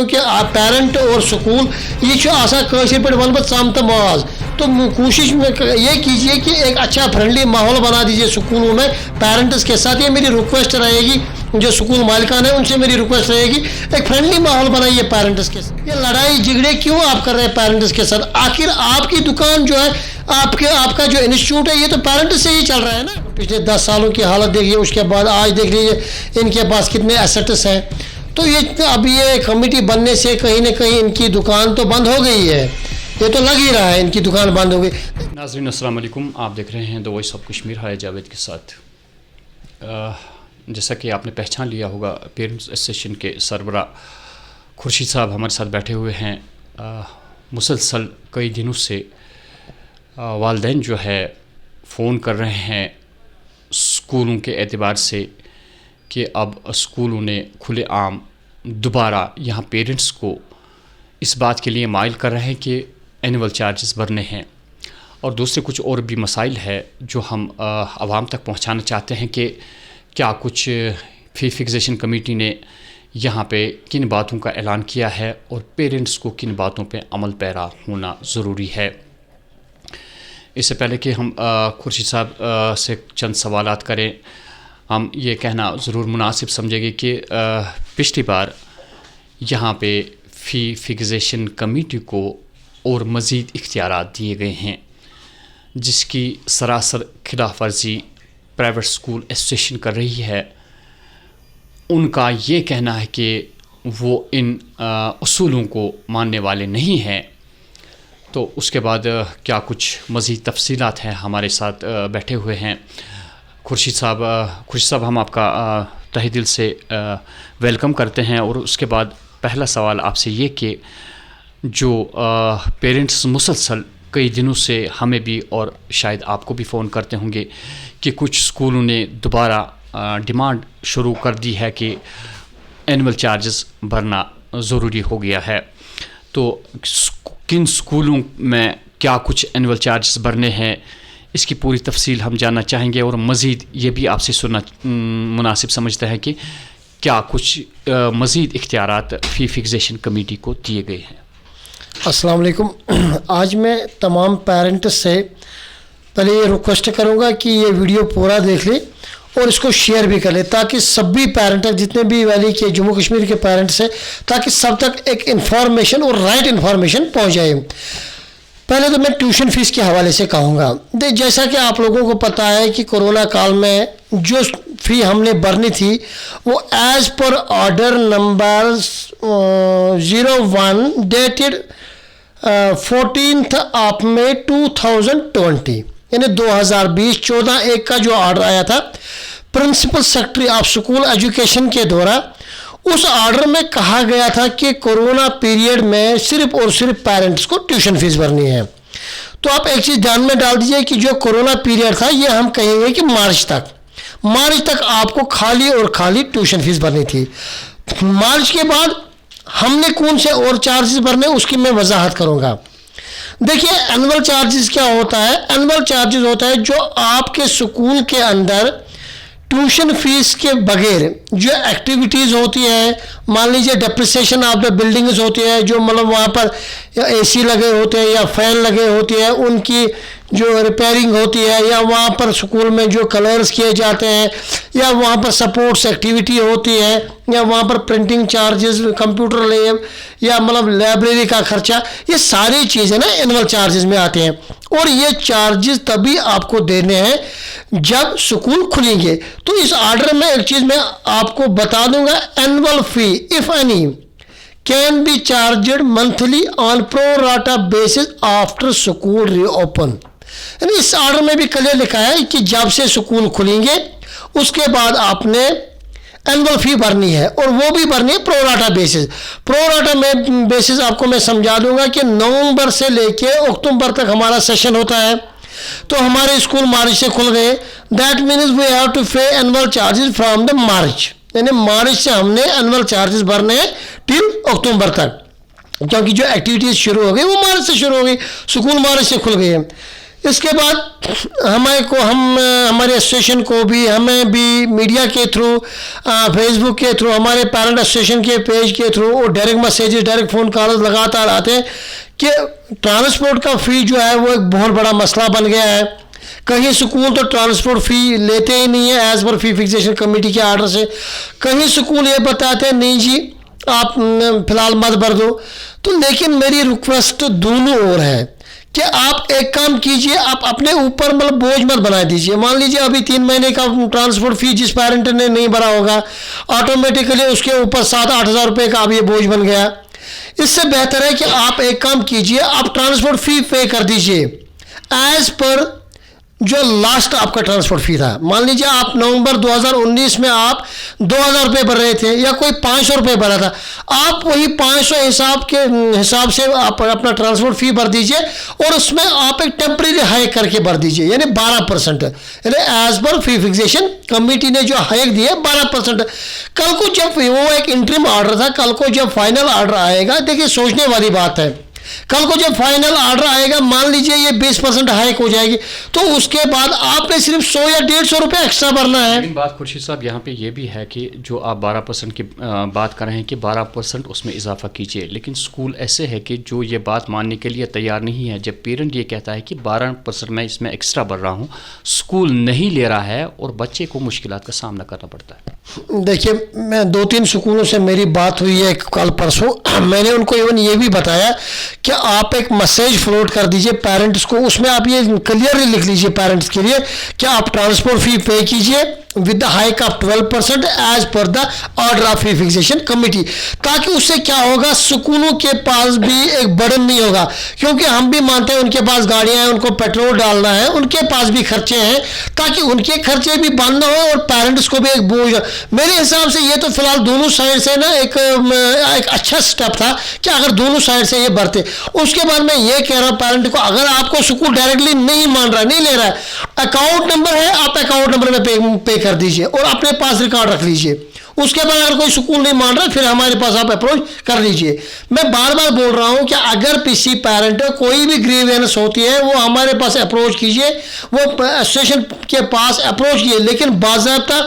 कि पेरेंट और स्कूल ये आसान कशर पे वन बम तो माज तो कोशिश में ये कीजिए कि एक अच्छा फ्रेंडली माहौल बना दीजिए स्कूलों में पेरेंट्स के साथ। ये मेरी रिक्वेस्ट रहेगी, जो स्कूल मालिकान है उनसे मेरी रिक्वेस्ट रहेगी, एक फ्रेंडली माहौल बनाइए पेरेंट्स के साथ। ये लड़ाई झगड़े क्यों आप कर रहे हैं पेरेंट्स के साथ? आखिर आपकी दुकान जो है, आपका जो इंस्टीट्यूट है, ये तो पेरेंट्स से ही चल रहा है ना। पिछले 10 सालों की हालत देखिए, उसके बाद आज देख लीजिए इनके पास कितने एसेट्स हैं। तो ये अब ये कमेटी बनने से कहीं ना कहीं इनकी दुकान तो बंद हो गई है, ये तो लग ही रहा है इनकी दुकान बंद हो गई। नाज़रीन अस्सलाम वालेकुम, आप देख रहे हैं द वॉइस ऑफ कश्मीर हाय जावेद के साथ। जैसा कि आपने पहचान लिया होगा, पेरेंट्स एसोसिएशन के सरबरा खुर्शीद साहब हमारे साथ बैठे हुए हैं। मुसलसल कई दिनों से वालिदैन जो है फ़ोन कर रहे हैं स्कूलों के एतबार से कि अब स्कूलों ने खुले आम दोबारा यहाँ पेरेंट्स को इस बात के लिए माइल कर रहे हैं कि एनुअल चार्जेस भरने हैं, और दूसरे कुछ और भी मसाइल है जो हम आवाम तक पहुँचाना चाहते हैं कि क्या कुछ फ़ी फिक्सेशन कमेटी ने यहाँ पे किन बातों का ऐलान किया है और पेरेंट्स को किन बातों पे अमल पैरा होना ज़रूरी है। इससे पहले कि हम खुर्शीद साहब से चंद सवालात करें, हम ये कहना ज़रूर मुनासिब समझेंगे कि पिछली बार यहाँ पे फ़ी फिक्सेशन कमेटी को और मज़ीद इख्तियारात दिए गए हैं, जिसकी सरासर खिलाफ वर्जी प्राइवेट स्कूल एसोसिएशन कर रही है। उनका ये कहना है कि वो इन उसूलों को मानने वाले नहीं हैं। तो उसके बाद क्या कुछ मज़ीद तफसीलात हैं, हमारे साथ बैठे हुए हैं खुर्शीद साहब, हम आपका तहे दिल से वेलकम करते हैं। और उसके बाद पहला सवाल आपसे ये कि जो पेरेंट्स मुसलसल कई दिनों से हमें भी और शायद आपको भी फ़ोन करते होंगे कि कुछ स्कूलों ने दोबारा डिमांड शुरू कर दी है कि एनुअल चार्जेस भरना ज़रूरी हो गया है। तो किन स्कूलों में क्या कुछ एनुअल चार्जेस भरने हैं, इसकी पूरी तफसील हम जानना चाहेंगे। और मज़ीद ये भी आपसे सुनना मुनासिब समझता है कि क्या कुछ मज़ीद इख्तियारात फ़ी फिक्सेशन कमेटी को दिए गए हैं। अस्सलाम वालेकुम। आज मैं तमाम पेरेंट्स से पहले ये रिक्वेस्ट करूँगा कि ये वीडियो पूरा देख लें और इसको शेयर भी कर लें, ताकि सभी पेरेंट जितने भी वैली के जम्मू कश्मीर के पेरेंट्स हैं, ताकि सब तक एक इन्फॉर्मेशन और राइट इन्फॉर्मेशन पहुँच जाए। पहले तो मैं ट्यूशन फ़ीस के हवाले से कहूँगा। जैसा कि आप लोगों को पता है कि कोरोना काल में जो फ़ी हमने भरनी थी वो as per order number 01 dated 14 मई 2020 यानी 2020 14/1 का जो ऑर्डर आया था principal secretary of school education के द्वारा, उस ऑर्डर में कहा गया था कि कोरोना पीरियड में सिर्फ और सिर्फ पेरेंट्स को ट्यूशन फीस भरनी है। तो आप एक चीज़ ध्यान में डाल दीजिए कि जो कोरोना पीरियड था, ये हम कहेंगे कि मार्च तक आपको खाली और खाली ट्यूशन फीस भरनी थी। मार्च के बाद हमने कौन से और चार्जेस भरने, उसकी मैं वजाहत करूँगा। देखिए, एनुअल चार्जेस क्या होता है? एनुअल चार्जेस होता है जो आपके स्कूल के अंदर ट्यूशन फीस के बगैर जो एक्टिविटीज़ होती है, मान लीजिए डेप्रिसिएशन ऑफ द बिल्डिंग्स होती है, जो मतलब वहाँ पर एसी लगे होते हैं या फैन लगे होते हैं, उनकी जो रिपेयरिंग होती है, या वहाँ पर स्कूल में जो कलर्स किए जाते हैं, या वहाँ पर सपोर्ट्स एक्टिविटी होती है, या वहाँ पर प्रिंटिंग चार्जेस, कंप्यूटर लैब, या मतलब लाइब्रेरी का खर्चा, ये सारी चीज़ें ना एनुअल चार्जेस में आते हैं। और ये चार्जेस तभी आपको देने हैं जब स्कूल खुलेंगे। तो इस ऑर्डर में एक चीज़ मैं आपको बता दूंगा, annual fee if any can be charged monthly on pro rata basis after school reopen. यानी इस ऑर्डर में भी क्लियर लिखा है कि जब से स्कूल खुलेंगे उसके बाद आपने एनुअल फी भरनी है, और वो भी भरनी है प्रोराटा बेसिस। प्रोराटा में बेसिस आपको मैं समझा दूंगा कि नवंबर से लेके अक्टूबर तक हमारा सेशन होता है। तो हमारे स्कूल मार्च से खुल गए, that means we have to pay annual charges from the March, यानी मार्च से हमने एनुअल चार्जेस भरने हैं टिल अक्टूबर तक, क्योंकि जो एक्टिविटीज़ शुरू हो गई वो मार्च से शुरू हो गई, स्कूल मार्च से खुल गए हैं। इसके बाद हमारे एसोसिएशन को भी, हमें भी मीडिया के थ्रू, फेसबुक के थ्रू, हमारे पेरेंट एसोसिएशन के पेज के थ्रू और direct messages, direct phone calls लगातार आते हैं कि ट्रांसपोर्ट का फ़ी जो है वो एक बहुत बड़ा मसला बन गया है। कहीं स्कूल तो ट्रांसपोर्ट फ़ी लेते ही नहीं है एज़ पर फी फिक्सेशन कमेटी के आर्डर से, कहीं स्कूल ये बताते हैं नहीं जी आप फ़िलहाल मत भर दो। तो लेकिन मेरी रिक्वेस्ट दोनों ओर है कि आप एक काम कीजिए, आप अपने ऊपर मतलब बोझ मत बना दीजिए। मान लीजिए अभी 3 महीने का ट्रांसपोर्ट फी जिस पेरेंट ने नहीं भरा होगा, ऑटोमेटिकली उसके ऊपर 7-8 हज़ार रुपये का अब ये बोझ बन गया। इससे बेहतर है कि आप एक काम कीजिए, आप ट्रांसपोर्ट फी पे कर दीजिए एज पर जो लास्ट आपका ट्रांसपोर्ट फी था। मान लीजिए आप नवंबर 2019 में आप 2000 रुपये भर रहे थे या कोई 500 रुपये भरा था, आप वही 500 हिसाब से आप अपना ट्रांसपोर्ट फी भर दीजिए और उसमें आप एक टेम्परेरी हाइक करके भर दीजिए, यानी 12%, यानी एज पर फी फिक्सेशन कमेटी ने जो हाइक दी है 12%। कल को जब वो एक इंटरिम ऑर्डर था, कल को जब फाइनल ऑर्डर आएगा, देखिए सोचने वाली बात है, कल को जब फाइनल ऑर्डर आएगा मान लीजिए ये 20% हाइक हो जाएगी, तो उसके बाद आपने सिर्फ 100 या 150 रुपये एक्स्ट्रा भरना है। लेकिन बात खुर्शीद साहब यहाँ पे ये भी है कि जो आप 12% की बात कर रहे हैं कि 12% उसमें इजाफा कीजिए, लेकिन स्कूल ऐसे है कि जो ये बात मानने के लिए तैयार नहीं है। जब पेरेंट ये कहता है कि 12% मैं इसमें एक्स्ट्रा भर रहा हूँ, स्कूल नहीं ले रहा है और बच्चे को मुश्किलात का सामना करना पड़ता है। देखिए मैं 2-3 स्कूलों से मेरी बात हुई है कल परसों, मैंने उनको इवन ये भी बताया कि आप एक मैसेज फ्लोट कर दीजिए पेरेंट्स को, उसमें आप ये क्लियरली लिख लीजिए पेरेंट्स के लिए कि आप ट्रांसपोर्ट फी पे कीजिए with the hike of 12% as per the order of fee fixation committee, ताकि उससे क्या होगा, स्कूलों के पास भी एक बर्डन नहीं होगा। क्योंकि हम भी मानते हैं उनके पास गाड़ियां हैं, उनको पेट्रोल डालना है, उनके पास भी खर्चे हैं, ताकि उनके खर्चे भी बंद ना हो और पेरेंट्स को भी एक बोझ। मेरे हिसाब से ये तो फिलहाल दोनों साइड से ना एक अच्छा स्टेप था कि अगर दोनों साइड से ये बढ़ते। उसके बाद मैं ये कह रहा हूँ पेरेंट को, अगर आपको स्कूल डायरेक्टली नहीं मान रहा, नहीं ले रहा है, अकाउंट नंबर है, आप अकाउंट नंबर में पे कर दीजिए और अपने पास रिकॉर्ड रख लीजिए। उसके बाद अगर कोई स्कूल नहीं मान रहा फिर हमारे पास आप अप्रोच कर लीजिए। मैं बार बार बोल रहा हूं कि अगर किसी पेरेंट को कोई भी ग्रीवेंस होती है वो हमारे पास अप्रोच कीजिए, वो एसोसिएशन के पास अप्रोच कीजिए, लेकिन बाज़ाब्ता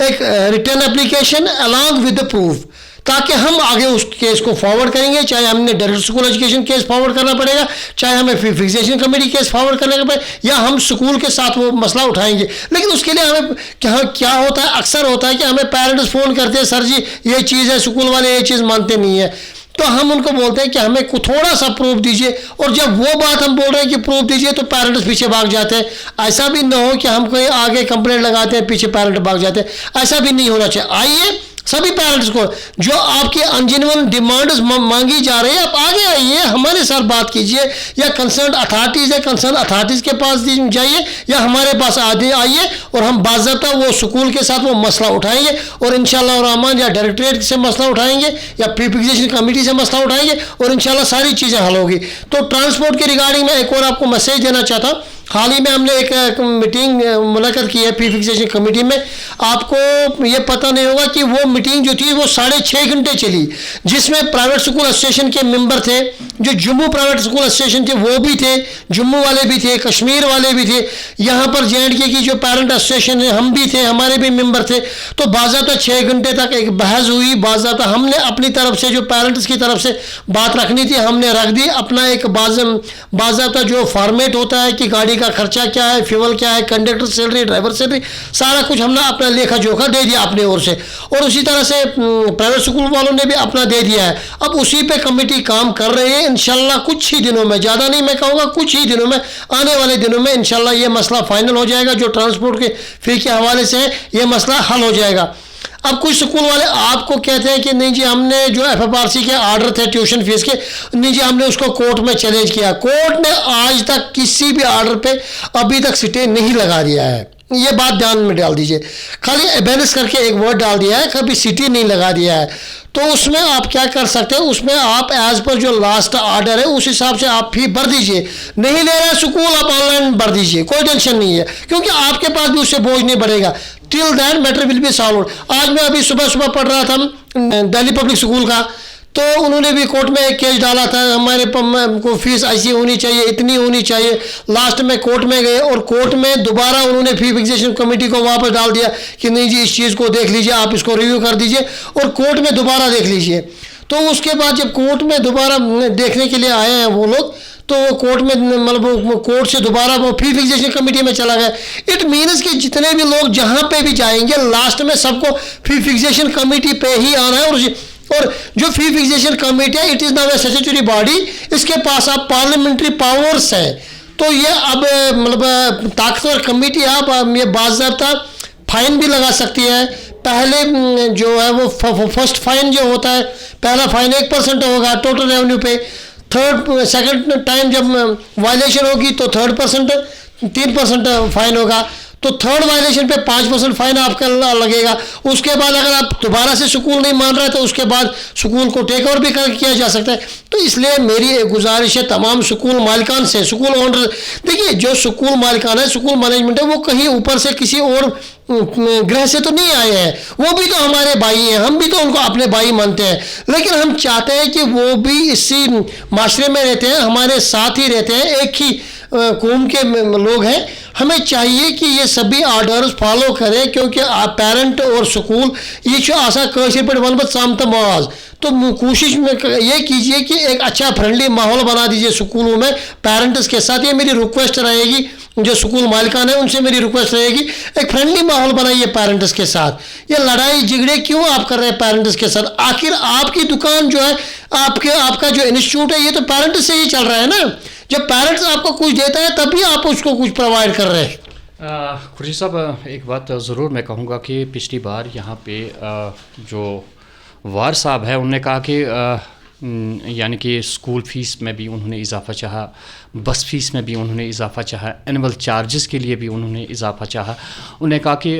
एक return application along with the proof, ताकि हम आगे उस केस को फॉरवर्ड करेंगे। चाहे हमने direct school education case forward करना पड़ेगा, चाहे हमें फी फिक्सेशन कमेटी केस फॉरवर्ड करने का पड़ेगा, या हम स्कूल के साथ वो मसला उठाएंगे। लेकिन उसके लिए हमें क्या होता है, अक्सर होता है कि हमें पेरेंट्स फ़ोन करते हैं, सर जी ये चीज़ है, स्कूल वाले ये चीज़ मानते नहीं है, तो हम उनको बोलते हैं कि हमें थोड़ा सा प्रूफ दीजिए। और जब वो बात हम बोल रहे हैं कि प्रूफ दीजिए तो पेरेंट्स पीछे भाग जाते हैं। ऐसा भी ना हो कि हम कोई आगे कंप्लेंट लगाते हैं, पीछे पेरेंट भाग जाते हैं, ऐसा भी नहीं होना चाहिए। आइए सभी पेरेंट्स को जो आपकी अनजेन्युइन डिमांड्स मांगी जा रही है, आप आगे आइए, हमारे साथ बात कीजिए, या कंसर्न अथॉरिटीज़ है, कंसर्न अथॉरिटीज़ के पास जाइए, या हमारे पास आइए और हम बाज़ाब्ता वो स्कूल के साथ वो मसला उठाएंगे और इंशाल्लाह रहमान या डायरेक्टरेट से मसला उठाएंगे या फी फिक्सेशन कमेटी से मसला उठाएंगे और इंशाल्लाह सारी चीज़ें हल होगी। तो ट्रांसपोर्ट के रिगार्डिंग में एक और आपको मैसेज देना चाहता हूँ। हाल ही में हमने एक मीटिंग मुलाकात की है फी फिक्सेशन कमेटी में। आपको ये पता नहीं होगा कि वो मीटिंग जो थी वो 6.5 घंटे चली, जिसमें प्राइवेट स्कूल एसोसिएशन के मेंबर थे, जो जम्मू प्राइवेट स्कूल एसोसिएशन थे वो भी थे, जम्मू वाले भी थे, कश्मीर वाले भी थे, यहाँ पर JNK की जो पेरेंट एसोसिएशन है हम भी थे, हमारे भी मेंबर थे। तो बाज़ाब्ता 6 घंटे तक एक बहस हुई। बाज़ाब्ता हमने अपनी तरफ से जो पेरेंट्स की तरफ से बात रखनी थी हमने रख दी, अपना एक बाज़ाब्ता जो फॉर्मेट होता है कि गाड़ी का खर्चा क्या है, फ्यूल क्या है, कंडक्टर सैलरी, ड्राइवर सैलरी, सारा कुछ हमने अपना लेखा जोखा दे दिया अपने ओर से, और उसी तरह से प्राइवेट स्कूल वालों ने भी अपना दे दिया है। अब उसी पे कमेटी काम कर रही है। इंशाल्लाह कुछ ही दिनों में, ज़्यादा नहीं मैं कहूँगा, कुछ ही दिनों में, आने वाले दिनों में इंशाल्लाह ये मसला फाइनल हो जाएगा। जो ट्रांसपोर्ट के फी के हवाले से है ये मसला हल हो जाएगा। अब कुछ स्कूल वाले आपको कहते हैं कि नहीं जी हमने जो FFRC के आर्डर थे ट्यूशन फीस के, नहीं जी हमने उसको कोर्ट में चैलेंज किया। कोर्ट ने आज तक किसी भी आर्डर पे अभी तक स्टे नहीं लगा दिया है, ये बात ध्यान में डाल दीजिए। खाली अबेनेस करके एक वर्ड डाल दिया है, कभी सिटी नहीं लगा दिया है। तो उसमें आप क्या कर सकते हैं, उसमें आप एज पर जो लास्ट आर्डर है उस हिसाब से आप फी भर दीजिए। नहीं ले रहा स्कूल आप ऑनलाइन भर दीजिए, कोई टेंशन नहीं है, क्योंकि आपके पास भी उससे बोझ नहीं बढ़ेगा। Till that matter will be solve. आज मैं अभी सुबह पढ़ रहा था दिल्ली पब्लिक स्कूल का, तो उन्होंने भी कोर्ट में एक केस डाला था, हमारे को फीस ऐसी होनी चाहिए, इतनी होनी चाहिए। लास्ट में कोर्ट में गए और कोर्ट में दोबारा उन्होंने फी फिक्सेशन कमेटी को वापस डाल दिया कि नहीं जी इस चीज़ को देख लीजिए, आप इसको रिव्यू कर दीजिए और कोर्ट में दोबारा देख लीजिए। तो उसके बाद जब कोर्ट में दोबारा देखने के लिए आए हैं वो लोग, तो वो कोर्ट में मतलब कोर्ट से दोबारा वो फी फिक्सेशन कमेटी में चला गया। इट मीन्स कि जितने भी लोग जहाँ पे भी जाएंगे लास्ट में सबको फी फिक्सेशन कमेटी पे ही आना है। और जो फी फिक्सेशन कमेटी है it is now A statutory body, इसके पास आप पार्लियामेंट्री पावर्स हैं। तो ये अब मतलब ताकतवर कमेटी आप ये बाज़ाब्ता फाइन भी लगा सकती है। पहले जो है वो फर्स्ट फाइन जो होता है, पहला फाइन 1% होगा टोटल रेवेन्यू पे। सेकंड टाइम जब वायलेशन होगी तो 3% फाइन होगा। तो थर्ड वायलेशन पे 5% फाइन आपका लगेगा। उसके बाद अगर आप दोबारा से स्कूल नहीं मान रहे तो उसके बाद स्कूल को टेक ओवर भी किया जा सकता है। तो इसलिए मेरी एक गुजारिश है तमाम स्कूल मालिकान से, स्कूल ओनर, देखिए जो स्कूल मालिकान है, स्कूल मैनेजमेंट है, वो कहीं ऊपर से किसी और ग्रह से तो नहीं आए हैं, वो भी तो हमारे भाई हैं, हम भी तो उनको अपने भाई मानते हैं। लेकिन हम चाहते हैं कि वो भी इसी माशरे में रहते हैं, हमारे साथ ही रहते हैं, एक ही कौम के लोग हैं। हमें चाहिए कि ये सभी आर्डर्स फॉलो करें, क्योंकि पेरेंट और स्कूल ये जो आशा कशिर पर वन साम तमाज। तो कोशिश में ये कीजिए कि एक अच्छा फ्रेंडली माहौल बना दीजिए स्कूलों में पेरेंट्स के साथ। ये मेरी रिक्वेस्ट रहेगी, जो स्कूल मालिकान है उनसे मेरी रिक्वेस्ट रहेगी, एक फ्रेंडली माहौल बनाइए पेरेंट्स के साथ। ये लड़ाई झगड़े क्यों आप कर रहे हैं पेरेंट्स के साथ? आखिर आपकी दुकान जो है, आपका जो इंस्टीट्यूट है, ये तो पेरेंट्स से ही चल रहा है ना। जब पेरेंट्स आपको कुछ देता है तभी आप उसको कुछ प्रोवाइड कर रहे हैं। खुर्शीद साहब, एक बात ज़रूर मैं कहूँगा कि पिछली बार यहाँ पे जो वार साहब है उन्होंने कहा कि यानी कि स्कूल फ़ीस में भी उन्होंने इजाफ़ा चाहा, बस फ़ीस में भी उन्होंने इजाफ़ा चाहा, एनुअल चार्जेस के लिए भी उन्होंने इजाफ़ा चाहा। उन्होंने कहा कि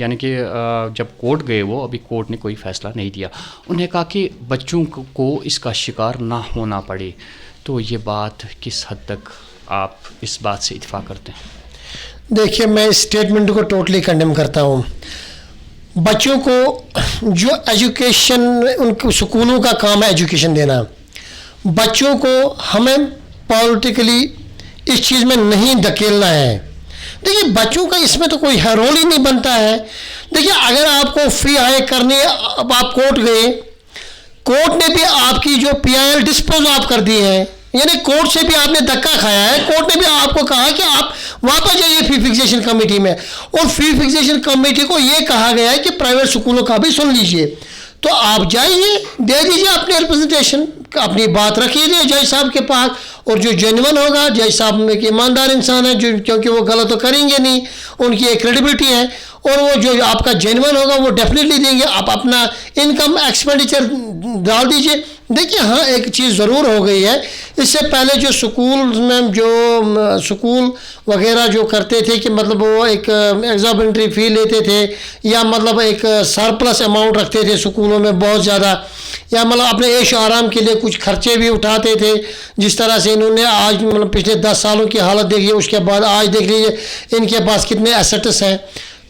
यानी कि जब कोर्ट गए वो, अभी कोर्ट ने कोई फ़ैसला नहीं दिया, उन्होंने कहा कि बच्चों को इसका शिकार ना होना पड़े। तो ये बात किस हद तक आप इस बात से इत्तेफाक करते हैं? देखिए, मैं इस स्टेटमेंट को टोटली कंडेम करता हूँ। बच्चों को जो एजुकेशन, उनको स्कूलों का काम है एजुकेशन देना। बच्चों को हमें पॉलिटिकली इस चीज़ में नहीं धकेलना है। देखिए, बच्चों का इसमें तो कोई रोल ही नहीं बनता है। देखिए, अगर आपको फ़ी हाइक करनी है, अब आप कोर्ट गए, कोर्ट ने भी आपकी जो PIL डिस्पोज ऑफ कर दी है, यानी कोर्ट से भी आपने धक्का खाया है। कोर्ट ने भी आपको कहा कि आप वापस जाइए फी फिक्सेशन कमेटी में, और फी फिक्सेशन कमेटी को ये कहा गया है कि प्राइवेट स्कूलों का भी सुन लीजिए। तो आप जाइए, दे दीजिए अपने रिप्रेजेंटेशन, अपनी बात रखिए जज साहब के पास, और जो जेन्युइन होगा, जज साहब में एक ईमानदार इंसान है, जो क्योंकि वो गलत तो करेंगे नहीं, उनकी एक क्रेडिबिलिटी है, और वो जो आपका जेन्युइन होगा वो डेफिनेटली देंगे। आप अपना इनकम एक्सपेंडिचर डाल दीजिए। देखिए, हाँ, एक चीज़ ज़रूर हो गई है, इससे पहले जो स्कूल में जो स्कूल वगैरह जो करते थे कि मतलब वो एक एग्जॉर्बिटेंट फ़ी लेते थे, या मतलब एक सरप्लस अमाउंट रखते थे स्कूलों में बहुत ज़्यादा, या मतलब अपने ऐश आराम के लिए कुछ खर्चे भी उठाते थे। जिस तरह से इन्होंने आज मतलब पिछले 10 सालों की हालत देखिए, उसके बाद आज देख लीजिए इनके पास कितने एसेट्स हैं।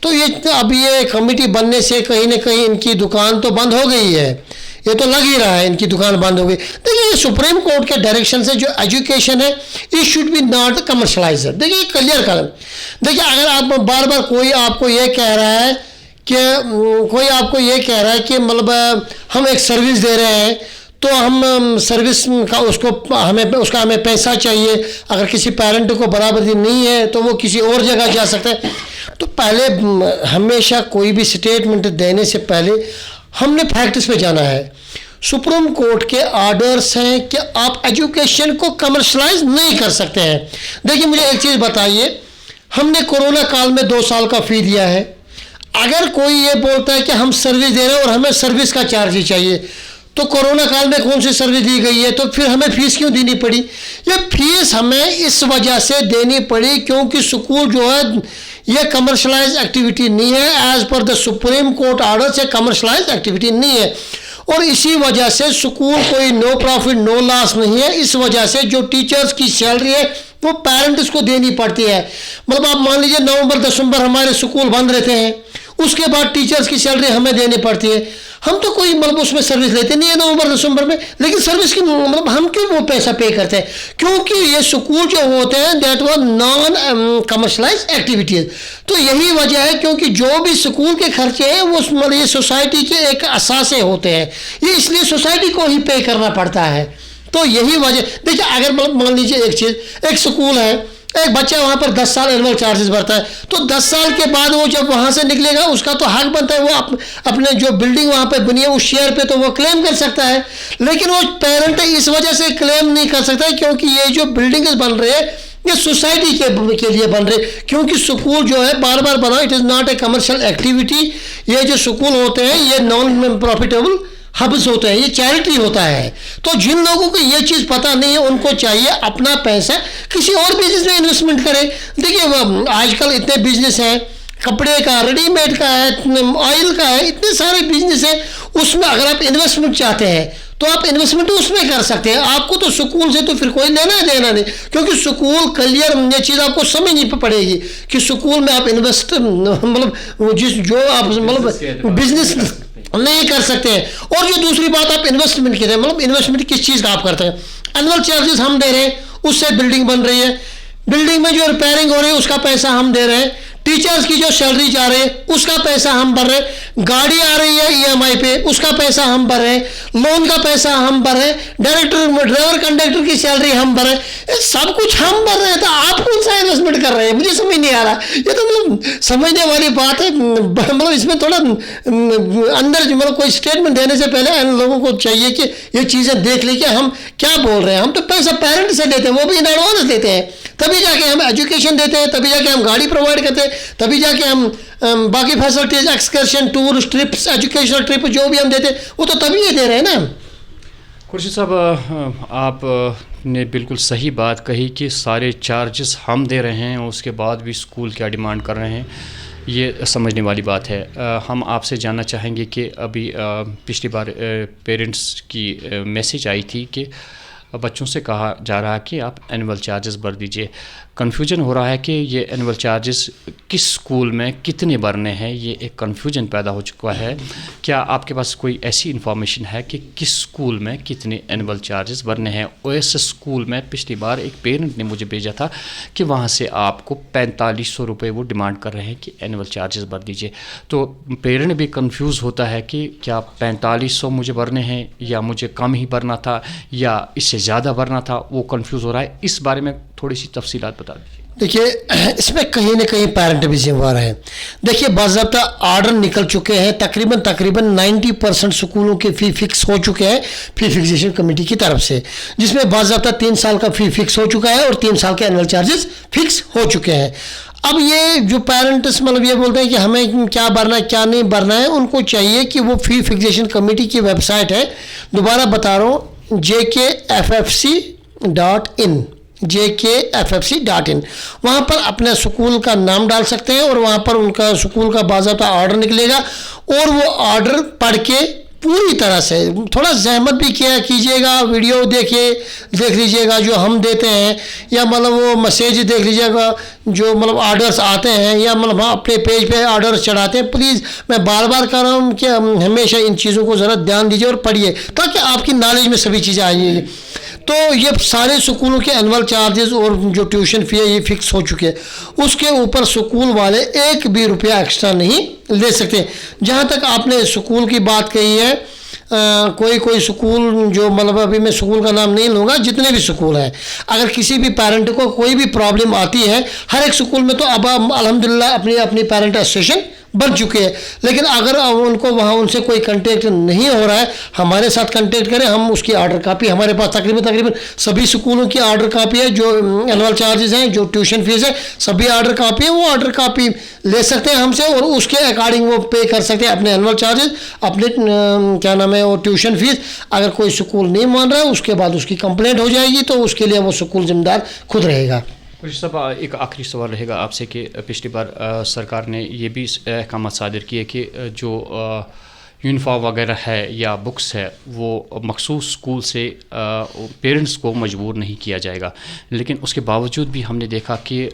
तो ये अब ये कमेटी बनने से कहीं ना कहीं इनकी दुकान तो बंद हो गई है, ये तो लग ही रहा है इनकी दुकान बंद हो गई। देखिए, सुप्रीम कोर्ट के डायरेक्शन से जो एजुकेशन है, it should be not commercialise. देखिए, क्लियर कर, देखिए अगर आप बार बार कोई आपको ये कह रहा है कि मतलब हम एक सर्विस दे रहे हैं, तो हम सर्विस का उसका हमें पैसा चाहिए। अगर किसी पेरेंट को बराबरी नहीं है तो वो किसी और जगह जा सकता है। तो पहले हमेशा कोई भी स्टेटमेंट देने से पहले हमने फैक्ट्स पे जाना है। सुप्रीम कोर्ट के ऑर्डर्स हैं कि आप एजुकेशन को कमर्शलाइज नहीं कर सकते हैं। देखिए, मुझे एक चीज़ बताइए, हमने कोरोना काल में 2 साल का फ़ी दिया है। अगर कोई ये बोलता है कि हम सर्विस दे रहे हैं और हमें सर्विस का चार्ज ही चाहिए, तो कोरोना काल में कौन सी सर्विस दी गई है? तो फिर हमें फीस क्यों देनी पड़ी? ये फीस हमें इस वजह से देनी पड़ी क्योंकि स्कूल जो है ये कमर्शलाइज एक्टिविटी नहीं है। As per the supreme court order से कमर्शलाइज एक्टिविटी नहीं है, और इसी वजह से स्कूल कोई नो प्रॉफिट नो लॉस नहीं है। इस वजह से जो टीचर्स की सैलरी है वो पेरेंट्स को देनी पड़ती है। मतलब आप मान लीजिए नवंबर दिसंबर हमारे स्कूल बंद रहते हैं, उसके बाद टीचर्स की सैलरी हमें देनी पड़ती है। हम तो कोई मतलब उसमें सर्विस लेते नहीं है नवंबर दिसंबर में, लेकिन सर्विस की मतलब हम क्यों वो पैसा पे करते हैं? क्योंकि ये स्कूल जो होते हैं that was non commercialise activities. तो यही वजह है, क्योंकि जो भी स्कूल के खर्चे हैं वो मतलब ये सोसाइटी के एक असासे होते हैं, ये इसलिए सोसाइटी को ही पे करना पड़ता है। तो यही वजह, देखिए अगर मान लीजिए एक चीज़, एक स्कूल है, एक बच्चा वहाँ पर 10 साल एनुअल चार्जेस भरता है, तो 10 साल के बाद वो जब वहाँ से निकलेगा उसका तो हक बनता है, वो अपने जो बिल्डिंग वहाँ पे बनी है उस शेयर पे तो वो क्लेम कर सकता है। लेकिन वो पेरेंट इस वजह से क्लेम नहीं कर सकता है क्योंकि ये जो बिल्डिंग बन रही है ये सोसाइटी के लिए बन रहे, क्योंकि स्कूल जो है बार बार बना, it is not a commercial activity. ये जो स्कूल होते हैं ये नॉन प्रॉफिटेबल हब्स होते हैं, ये चैरिटी होता है। तो जिन लोगों को ये चीज़ पता नहीं है उनको चाहिए अपना पैसा किसी और बिजनेस में इन्वेस्टमेंट करें। देखिए आजकल इतने बिजनेस हैं, कपड़े का, रेडीमेड का है, ऑयल का है, इतने सारे बिजनेस हैं, उसमें अगर आप इन्वेस्टमेंट चाहते हैं तो आप इन्वेस्टमेंट उसमें कर सकते हैं। आपको तो स्कूल से तो फिर कोई लेना देना नहीं, क्योंकि स्कूल क्लियर ये चीज़ आपको समझनी पड़ेगी कि स्कूल में आप इन्वेस्ट मतलब जो आप मतलब बिजनेस नहीं कर सकते हैं। और जो दूसरी बात आप इन्वेस्टमेंट की, मतलब इन्वेस्टमेंट किस चीज़ का आप करते हैं? एनुअल चार्जेस हम दे रहे हैं, उससे बिल्डिंग बन रही है, बिल्डिंग में जो रिपेयरिंग हो रही है उसका पैसा हम दे रहे हैं, टीचर्स की जो सैलरी जा रही है उसका पैसा हम भर रहे हैं, गाड़ी आ रही है ईएमआई पे उसका पैसा हम भर रहे हैं, लोन का पैसा हम भर रहे हैं, ड्राइवर कंडक्टर की सैलरी हम भर रहे हैं, सब कुछ हम भर रहे हैं। तो आप कौन सा इन्वेस्टमेंट कर रहे हैं? मुझे समझ नहीं आ रहा। ये तो मतलब समझने वाली बात है, मतलब इसमें थोड़ा अंदर मतलब कोई स्टेटमेंट देने से पहले इन लोगों को चाहिए कि ये चीज़ें देख ली कि हम क्या बोल रहे हैं। हम तो पैसा पेरेंट से लेते हैं, वो भी इन एडवांस देते हैं, तभी जाके हम एजुकेशन देते हैं, तभी जाके हम गाड़ी प्रोवाइड करते हैं, तभी जाके हम बाकी facilities, excursion, tour, trips, educational trip जो भी हम देते हैं वो तो तभी ये दे रहे हैं ना। खुर्शीद साहब, आप ने बिल्कुल सही बात कही कि सारे चार्जेस हम दे रहे हैं और उसके बाद भी स्कूल क्या डिमांड कर रहे हैं, ये समझने वाली बात है। हम आपसे जानना चाहेंगे कि अभी पिछली बार पेरेंट्स की मैसेज आई थी कि बच्चों से कहा जा रहा है कि आप एनुअल चार्जेस भर दीजिए। कन्फ्यूजन हो रहा है कि ये एनुअल चार्जेस किस स्कूल में कितने भरने हैं, ये एक कन्फ्यूजन पैदा हो चुका है। क्या आपके पास कोई ऐसी इन्फॉर्मेशन है कि किस स्कूल में कितने एनुअल चार्जेस भरने हैं? ओएसएस स्कूल में पिछली बार एक पेरेंट ने मुझे भेजा था कि वहाँ से आपको 4500 रुपये वो डिमांड कर रहे हैं कि एनुअल चार्जेस भर दीजिए। तो पेरेंट भी कन्फ्यूज़ होता है कि क्या 4500 मुझे भरने हैं या मुझे कम ही भरना था या इससे ज़्यादा भरना था, वो कन्फ्यूज़ हो रहा है। इस बारे में थोड़ी सी तफसीलात बता दीजिए। देखिए इसमें कहीं ना कहीं पेरेंट भी जिम्मेवार है। देखिए बाज़ाब्ता ऑर्डर निकल चुके हैं, तकरीबन 90% स्कूलों के फ़ी फिक्स हो चुके हैं फ़ी फिक्सेशन कमेटी की तरफ से, जिसमें बाज़ाब्ता 3 साल का फ़ी फिक्स हो चुका है और 3 साल के एनुअल चार्जेस फिक्स हो चुके हैं। अब ये जो पेरेंट्स मतलब ये बोलते हैं कि हमें क्या भरना है क्या नहीं भरना है, उनको चाहिए कि वो फ़ी फिक्सेशन कमेटी की वेबसाइट है, दोबारा बता रहा हूँ, jkffc.in, वहाँ पर अपने स्कूल का नाम डाल सकते हैं और वहाँ पर उनका स्कूल का बाज़ाब्ता ऑर्डर निकलेगा और वो ऑर्डर पढ़ के पूरी तरह से थोड़ा जहमत भी किया कीजिएगा, वीडियो देख लीजिएगा जो हम देते हैं, या मतलब वो मैसेज देख लीजिएगा जो मतलब ऑर्डर्स आते हैं, या मतलब हम अपने पेज पे ऑर्डर चढ़ाते हैं। प्लीज़ मैं बार बार कह रहा हूँ कि हमेशा इन चीज़ों को ज़रा ध्यान दीजिए और पढ़िए ताकि आपकी नॉलेज में सभी चीज़ें आएंगी। तो ये सारे स्कूलों के एनुअल चार्जेस और जो ट्यूशन फ़ी है ये फिक्स हो चुके हैं, उसके ऊपर स्कूल वाले एक भी रुपया एक्स्ट्रा नहीं ले सकते। जहाँ तक आपने स्कूल की बात कही है, कोई स्कूल जो मतलब अभी मैं स्कूल का नाम नहीं लूँगा, जितने भी स्कूल हैं, अगर किसी भी पेरेंट को कोई भी प्रॉब्लम आती है, हर एक स्कूल में तो अब अल्हम्दुलिल्लाह अपनी पेरेंट एसोसिएशन बन चुके हैं, लेकिन अगर उनको वहाँ उनसे कोई कांटेक्ट नहीं हो रहा है, हमारे साथ कांटेक्ट करें, हम उसकी ऑर्डर कापी हमारे पास तकरीबन सभी स्कूलों की ऑर्डर कापी है, जो एनुअल चार्जेस हैं, जो ट्यूशन फीस है, सभी ऑर्डर कापी है, वो ऑर्डर कापी ले सकते हैं हमसे और उसके अकॉर्डिंग वो पे कर सकते हैं अपने एनुअल चार्जेस, अपने क्या नाम है वो ट्यूशन फीस। अगर कोई स्कूल नहीं मान रहा है उसके बाद उसकी कंप्लेंट हो जाएगी, तो उसके लिए वो स्कूल जिम्मेदार खुद रहेगा। सब एक आखिरी सवाल रहेगा आपसे कि पिछली बार सरकार ने ये भी अहकाम सादिर किए कि जो यूनिफॉर्म वगैरह है या बुक्स है वो मखसूस स्कूल से पेरेंट्स को मजबूर नहीं किया जाएगा, लेकिन उसके बावजूद भी हमने देखा कि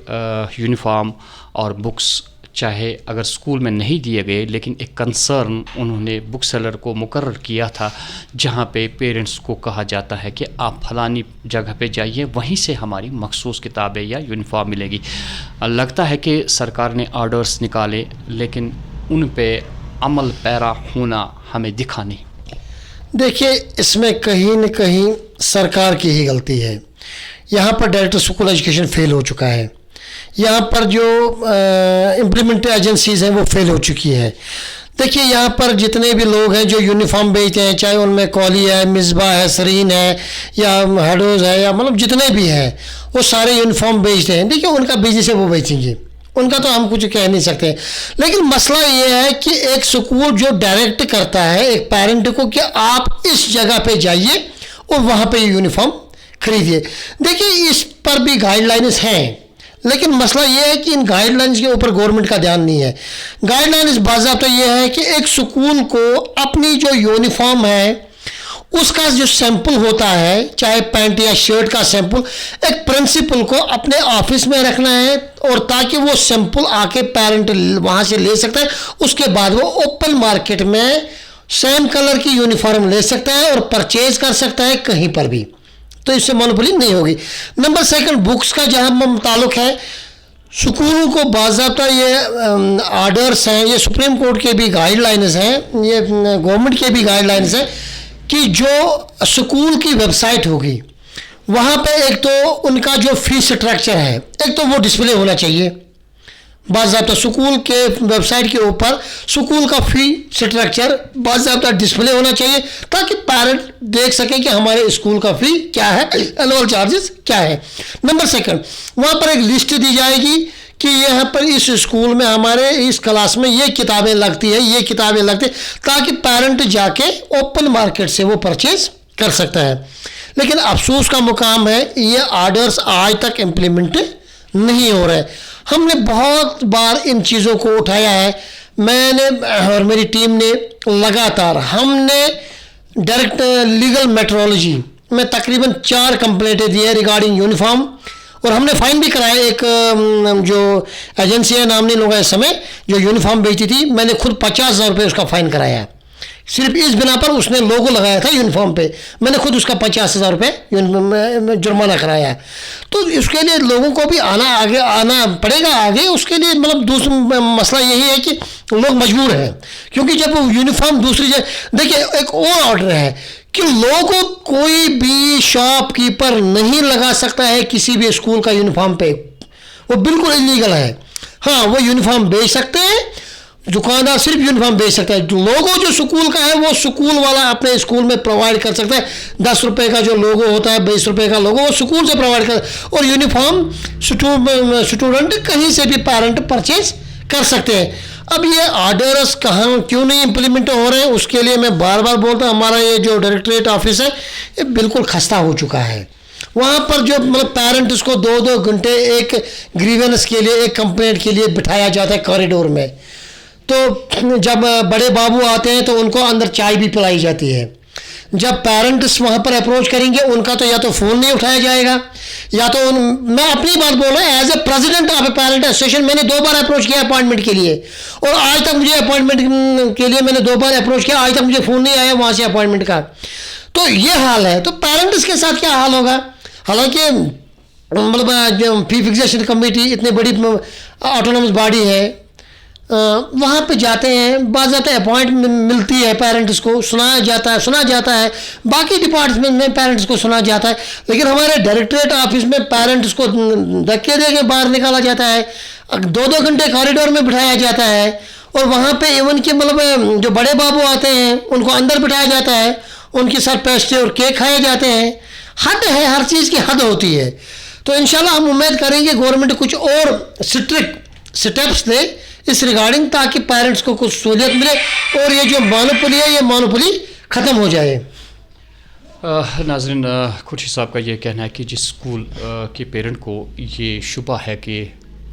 यूनिफॉर्म और बुक्स चाहे अगर स्कूल में नहीं दिए गए, लेकिन एक कंसर्न उन्होंने बुक सेलर को मुकर्रर किया था, जहाँ पे पेरेंट्स को कहा जाता है कि आप फलानी जगह पे जाइए, वहीं से हमारी मखसूस किताबें या यूनिफॉर्म मिलेगी। लगता है कि सरकार ने ऑर्डर्स निकाले, लेकिन उन पे अमल पैरा होना हमें दिखा नहीं। देखिए, इसमें कहीं न कहीं सरकार की ही गलती है। यहाँ पर डायरेक्टर स्कूल एजुकेशन फेल हो चुका है। यहाँ पर जो इम्प्लीमेंट एजेंसीज़ हैं वो फेल हो चुकी है। देखिए, यहाँ पर जितने भी लोग हैं जो यूनिफॉर्म बेचते हैं, चाहे उनमें कॉली है, मिसबा है, सरीन है या हडोज है, या मतलब जितने भी हैं वो सारे यूनिफॉर्म बेचते हैं। देखिए, उनका बिजनेस है, वो बेचेंगे, उनका तो हम कुछ कह नहीं सकते। लेकिन मसला ये है कि एक स्कूल जो डायरेक्ट करता है एक पेरेंट को कि आप इस जगह पे जाइए और वहाँ पे यूनिफॉर्म खरीदिए। देखिए, इस पर भी गाइडलाइंस हैं, लेकिन मसला ये है कि इन गाइडलाइंस के ऊपर गवर्नमेंट का ध्यान नहीं है। गाइडलाइंस बाज़ाब्ता ये है कि एक स्कूल को अपनी जो यूनिफॉर्म है उसका जो सैंपल होता है, चाहे पैंट या शर्ट का सैंपल, एक प्रिंसिपल को अपने ऑफिस में रखना है, और ताकि वो सैंपल आके पेरेंट वहाँ से ले सकता है। उसके बाद वो ओपन मार्केट में सेम कलर की यूनिफॉर्म ले सकता है और परचेज कर सकता है कहीं पर भी, तो इससे मोनोपोली नहीं होगी। नंबर सेकंड, बुक्स का जहाँ ताल्लुक है, स्कूलों को बाज़ाब्ता ये आर्डर्स हैं, ये सुप्रीम कोर्ट के भी गाइडलाइंस हैं, ये गवर्नमेंट के भी गाइडलाइंस हैं कि जो स्कूल की वेबसाइट होगी वहाँ पे एक तो उनका जो फीस स्ट्रक्चर है, एक तो वो डिस्प्ले होना चाहिए बाज़ाब्ता। स्कूल के वेबसाइट के ऊपर स्कूल का फी स्ट्रक्चर बाज़ाब्ता डिस्प्ले होना चाहिए, ताकि पेरेंट देख सके कि हमारे स्कूल का फी क्या है, एनुअल चार्जेस क्या है। नंबर सेकंड, वहाँ पर एक लिस्ट दी जाएगी कि यहाँ पर इस स्कूल में हमारे इस क्लास में ये किताबें लगती है, ये किताबें लगती है, ताकि पेरेंट जाके ओपन मार्केट से वो परचेज कर सकता है। लेकिन अफसोस का मुकाम है, ये आर्डर्स आज तक इम्प्लीमेंट नहीं हो रहे। हमने बहुत बार इन चीज़ों को उठाया है, मैंने और मेरी टीम ने लगातार, हमने डायरेक्ट लीगल मेट्रोलॉजी में तकरीबन 4 कंप्लेंटें दी है रिगार्डिंग यूनिफॉर्म, और हमने फ़ाइन भी कराया। एक जो एजेंसी है, नाम नहीं लूँगा इस समय, जो यूनिफॉर्म बेचती थी, मैंने खुद 50,000 रुपये उसका फ़ाइन कराया, सिर्फ इस बिना पर उसने लोगो लगाया था यूनिफॉर्म पे, मैंने खुद उसका 50,000 रुपये जुर्माना कराया। तो इसके लिए लोगों को भी आना पड़ेगा आगे। उसके लिए मतलब दूसरा मसला यही है कि लोग मजबूर हैं, क्योंकि जब यूनिफॉर्म दूसरी जगह, देखिए एक और ऑर्डर है कि लोगों, कोई भी शॉपकीपर नहीं लगा सकता है किसी भी स्कूल का यूनिफॉर्म पे, वो बिल्कुल इलीगल है। हाँ, वो यूनिफॉर्म बेच सकते हैं, दुकानदार सिर्फ यूनिफॉर्म बेच सकता है। लोगो जो स्कूल का है वो स्कूल वाला अपने स्कूल में प्रोवाइड कर सकता है। 10 रुपये का जो लोगो होता है, 20 रुपये का लोगो, वो स्कूल से प्रोवाइड कर, और यूनिफॉर्म स्टूडेंट कहीं से भी पेरेंट परचेज कर सकते हैं। अब ये आर्डर्स कहाँ क्यों नहीं इम्प्लीमेंट हो रहे हैं, उसके लिए मैं बार बार बोलता हूँ, हमारा ये जो डायरेक्टरेट ऑफिस है ये बिल्कुल खस्ता हो चुका है। वहाँ पर जो मतलब पेरेंट्स को 2-2 घंटे एक ग्रीवेंस के लिए, एक कंप्लेंट के लिए बिठाया जाता है कॉरिडोर में, तो जब बड़े बाबू आते हैं तो उनको अंदर चाय भी पिलाई जाती है। जब पेरेंट्स वहाँ पर अप्रोच करेंगे, उनका तो या तो फ़ोन नहीं उठाया जाएगा, या तो मैं अपनी बात बोल रहा हूँ, as a president of a parent association मैंने 2 बार अप्रोच किया अपॉइंटमेंट के लिए, और आज तक मुझे अपॉइंटमेंट के लिए मैंने 2 बार अप्रोच किया, आज तक मुझे फ़ोन नहीं आया वहाँ से अपॉइंटमेंट का। तो ये हाल है, तो पेरेंट्स के साथ क्या हाल होगा। हालांकि मतलब फी फिक्सेशन कमेटी इतनी बड़ी ऑटोनोमस बॉडी है, वहाँ पे जाते हैं, बाज़ाब्ता अपॉइंटमेंट मिलती है, पेरेंट्स को सुना जाता है, बाकी डिपार्टमेंट में पेरेंट्स को सुना जाता है, लेकिन हमारे डायरेक्टरेट ऑफिस में पेरेंट्स को धक्के दे के बाहर निकाला जाता है, 2-2 घंटे कॉरिडोर में बिठाया जाता है, और वहाँ पे इवन के मतलब जो बड़े बाबू आते हैं उनको अंदर बिठाया जाता है, उनके साथ पेस्ट्री और केक खाए जाते हैं। हद है, हर चीज़ की हद होती है। तो इंशाल्लाह हम उम्मीद करेंगे गवर्नमेंट कुछ और स्ट्रिक्ट स्टेप्स ले इस रिगार्डिंग, ताकि पेरेंट्स को कुछ सहूलियत मिले और ये जो मोनोपोली है ये मोनोपोली ख़त्म हो जाए। नाज़रीन, खुर्शी साहब का ये कहना है कि जिस स्कूल के पेरेंट को ये शुबा है कि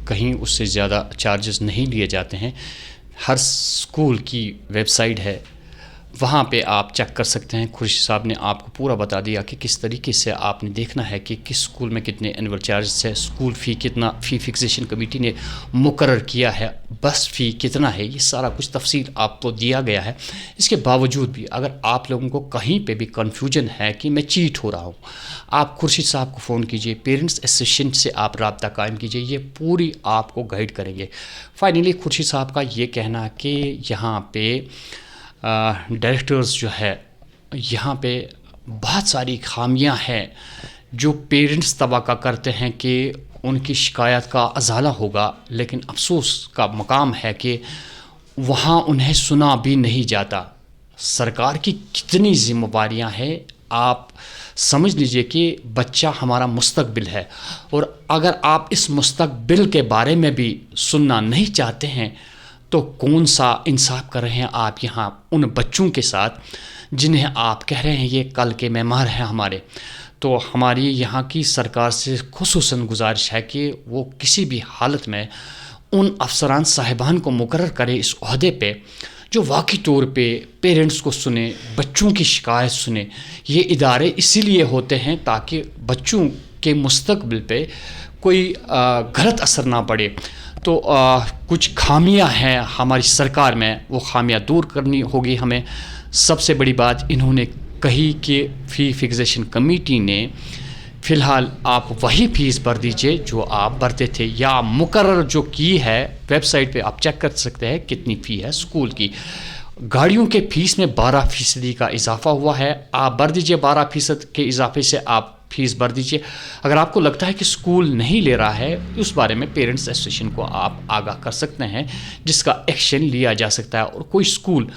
कहीं उससे ज़्यादा चार्जेस नहीं लिए जाते हैं, हर स्कूल की वेबसाइट है, वहाँ पे आप चेक कर सकते हैं। खुर्शी साहब ने आपको पूरा बता दिया कि किस तरीके से आपने देखना है कि किस स्कूल में कितने एनुअल चार्जेस है, स्कूल फ़ी कितना, फ़ी फिक्सेशन कमेटी ने मुकर्रर किया है, बस फ़ी कितना है, ये सारा कुछ तफसील आपको दिया गया है। इसके बावजूद भी अगर आप लोगों को कहीं पे भी कन्फ्यूजन है कि मैं चीट हो रहा हूँ, आप खुर्शीद साहब को फ़ोन कीजिए, पेरेंट्स एसोसिएशन से आप रब्ता कायम कीजिए, ये पूरी आपको गाइड करेंगे। फाइनली खुर्शीद साहब का ये कहना है कि यहाँ पे डायरेक्टर्स जो है, यहाँ पे बहुत सारी खामियां हैं जो पेरेंट्स तवक्को करते हैं कि उनकी शिकायत का अजाला होगा, लेकिन अफसोस का मकाम है कि वहाँ उन्हें सुना भी नहीं जाता। सरकार की कितनी जिम्मेवारियां हैं, आप समझ लीजिए कि बच्चा हमारा मुस्तकबिल है, और अगर आप इस मुस्तकबिल के बारे में भी सुनना नहीं चाहते हैं तो कौन सा इंसाफ कर रहे हैं आप यहाँ उन बच्चों के साथ जिन्हें आप कह रहे हैं ये कल के मेहमान हैं हमारे। तो हमारी यहाँ की सरकार से खुसूसन गुजारिश है कि वो किसी भी हालत में उन अफसरान साहिबान को मुकर्रर करे इस ओहदे पे जो वाकई तौर पे पेरेंट्स को सुने, बच्चों की शिकायत सुने। ये इदारे इसीलिए होते हैं ताकि बच्चों के मुस्तकबिल पे कोई गलत असर ना पड़े। तो कुछ खामियां हैं हमारी सरकार में, वो खामियां दूर करनी होगी हमें। सबसे बड़ी बात इन्होंने कही कि फ़ी फिक्सेशन कमेटी ने फ़िलहाल आप वही फ़ीस भर दीजिए जो आप भरते थे, या मुकर्रर जो की है, वेबसाइट पे आप चेक कर सकते हैं कितनी फ़ी है स्कूल की। गाड़ियों के फ़ीस में 12% का इजाफा हुआ है, आप भर दीजिए 12% के इजाफे से आप फ़ीस भर दीजिए। अगर आपको लगता है कि स्कूल नहीं ले रहा है, उस बारे में पेरेंट्स एसोसिएशन को आप आगाह कर सकते हैं, जिसका एक्शन लिया जा सकता है। और कोई स्कूल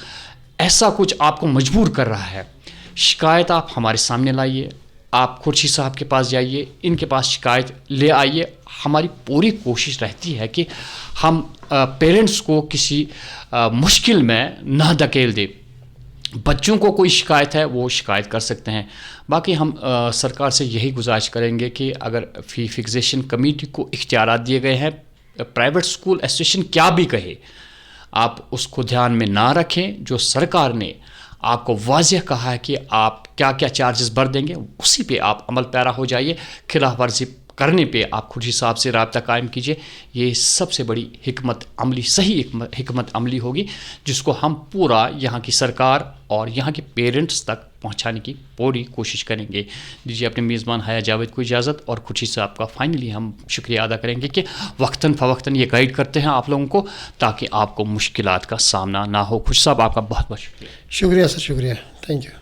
ऐसा कुछ आपको मजबूर कर रहा है, शिकायत आप हमारे सामने लाइए, आप खुर्शीद साहब के पास जाइए, इनके पास शिकायत ले आइए। हमारी पूरी कोशिश रहती है कि हम पेरेंट्स को किसी मुश्किल में ना धकेल दे। बच्चों को कोई शिकायत है वो शिकायत कर सकते हैं। बाकी हम सरकार से यही गुजारिश करेंगे कि अगर फ़ी फिक्सेशन कमेटी को इख्तियारात दिए गए हैं, प्राइवेट स्कूल एसोसिएशन क्या भी कहे, आप उसको ध्यान में ना रखें। जो सरकार ने आपको वाज़ेह कहा है कि आप क्या क्या चार्जेस भर देंगे, उसी पे आप अमल पैरा हो जाइए। खिलाफ वर्जी करने पे आप खुर्शीद साहब से रब्ता कायम कीजिए। ये सबसे बड़ी हिकमत अमली, सही हिकमत अमली होगी, जिसको हम पूरा यहाँ की सरकार और यहाँ के पेरेंट्स तक पहुँचाने की पूरी कोशिश करेंगे। दीजिए अपने मेज़बान हया जावेद को इजाज़त, और खुर्शीद साहब का फाइनली हम शुक्रिया अदा करेंगे कि वक्तन फ़वक्तन ये गाइड करते हैं आप लोगों को, ताकि आपको मुश्किलात का सामना ना हो। खुर्शीद साहब आपका बहुत बहुत शुक्रिया। शुक्रिया सर, शुक्रिया, थैंक यू।